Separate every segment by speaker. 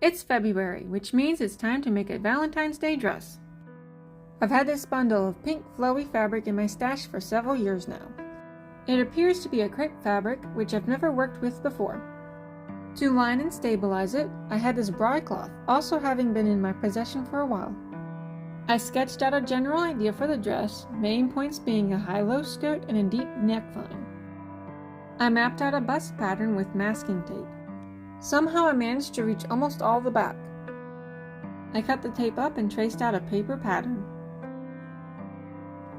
Speaker 1: It's February, which means it's time to make a Valentine's Day dress. I've had this bundle of pink flowy fabric in my stash for several years now. It appears to be a crepe fabric, which I've never worked with before. To line and stabilize it, I had this broadcloth, also having been in my possession for a while. I sketched out a general idea for the dress, main points being a high-low skirt and a deep neckline. I mapped out a bust pattern with masking tape. Somehow I managed to reach almost all the back. I cut the tape up and traced out a paper pattern.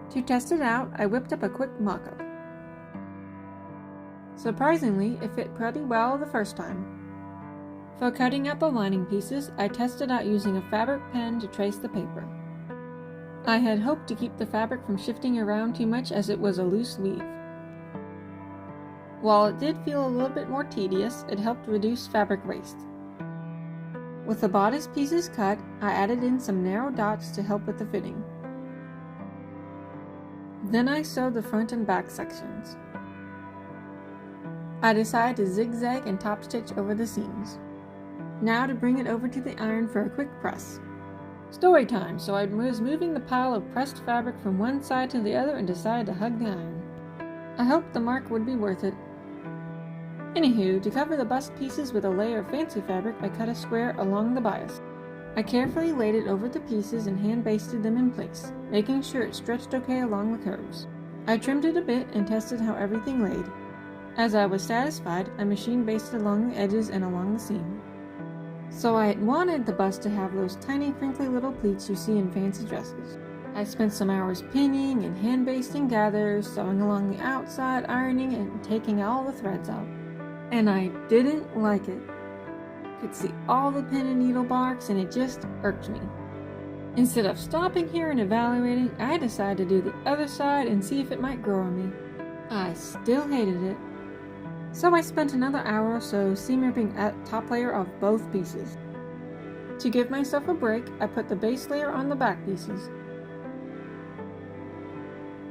Speaker 1: To test it out, I whipped up a quick mock-up. Surprisingly, it fit pretty well the first time. For cutting out the lining pieces, I tested out using a fabric pen to trace the paper. I had hoped to keep the fabric from shifting around too much as it was a loose weave. While it did feel a little bit more tedious, it helped reduce fabric waste. With the bodice pieces cut, I added in some narrow dots to help with the fitting. Then I sewed the front and back sections. I decided to zigzag and top stitch over the seams. Now to bring it over to the iron for a quick press. Story time, so I was moving the pile of pressed fabric from one side to the other and decided to hug the iron. I hoped the mark would be worth it. Anywho, to cover the bust pieces with a layer of fancy fabric, I cut a square along the bias. I carefully laid it over the pieces and hand basted them in place, making sure it stretched okay along the curves. I trimmed it a bit and tested how everything laid. As I was satisfied, I machine basted along the edges and along the seam. So I wanted the bust to have those tiny crinkly little pleats you see in fancy dresses. I spent some hours pinning and hand basting gathers, sewing along the outside, ironing, and taking all the threads out. And I didn't like it. Could see all the pin and needle marks and it just irked me. Instead of stopping here and evaluating, I decided to do the other side and see if it might grow on me. I still hated it. So I spent another hour or so seam ripping at top layer of both pieces. To give myself a break, I put the base layer on the back pieces.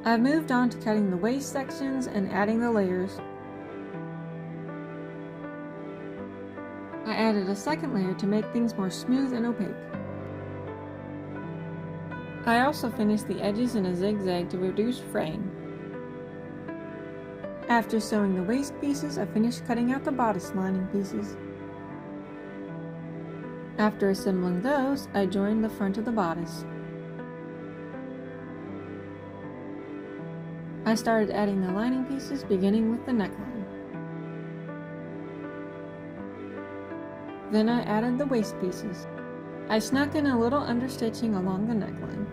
Speaker 1: I moved on to cutting the waist sections and adding the layers. I added a second layer to make things more smooth and opaque. I also finished the edges in a zigzag to reduce fraying. After sewing the waist pieces, I finished cutting out the bodice lining pieces. After assembling those, I joined the front of the bodice. I started adding the lining pieces, beginning with the neckline. Then I added the waist pieces. I snuck in a little understitching along the neckline.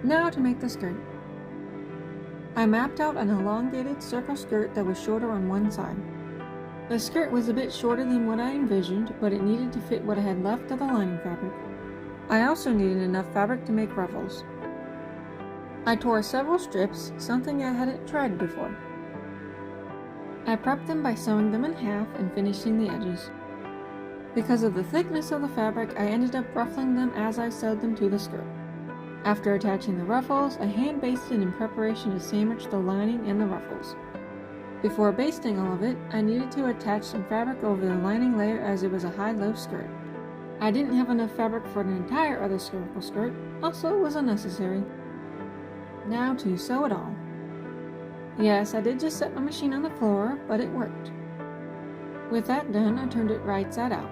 Speaker 1: Now to make the skirt. I mapped out an elongated circle skirt that was shorter on one side. The skirt was a bit shorter than what I envisioned, but it needed to fit what I had left of the lining fabric. I also needed enough fabric to make ruffles. I tore several strips, something I hadn't tried before. I prepped them by sewing them in half and finishing the edges. Because of the thickness of the fabric, I ended up ruffling them as I sewed them to the skirt. After attaching the ruffles, I hand basted in preparation to sandwich the lining and the ruffles. Before basting all of it, I needed to attach some fabric over the lining layer as it was a high-low skirt. I didn't have enough fabric for an entire other circle skirt, also it was unnecessary. Now to sew it all. Yes, I did just set my machine on the floor, but it worked. With that done, I turned it right side out.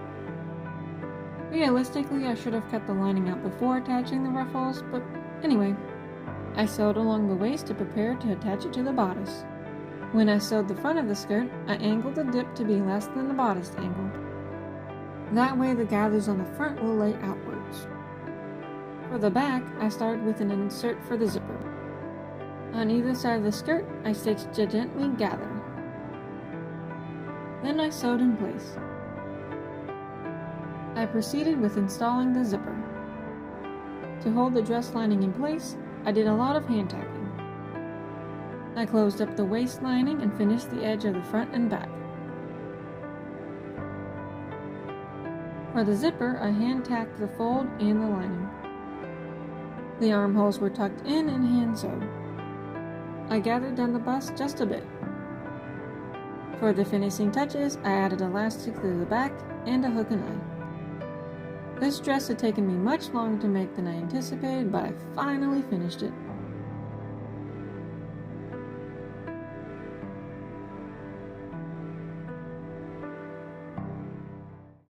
Speaker 1: Realistically, I should have cut the lining out before attaching the ruffles, but anyway. I sewed along the waist to prepare to attach it to the bodice. When I sewed the front of the skirt, I angled the dip to be less than the bodice angle. That way the gathers on the front will lay outwards. For the back, I started with an insert for the zipper. On either side of the skirt, I stitched a gently gather. Then I sewed in place. I proceeded with installing the zipper. To hold the dress lining in place, I did a lot of hand tacking. I closed up the waist lining and finished the edge of the front and back. For the zipper, I hand tacked the fold and the lining. The armholes were tucked in and hand sewed. I gathered down the bust just a bit. For the finishing touches, I added elastic to the back and a hook and eye. This dress had taken me much longer to make than I anticipated, but I finally finished it.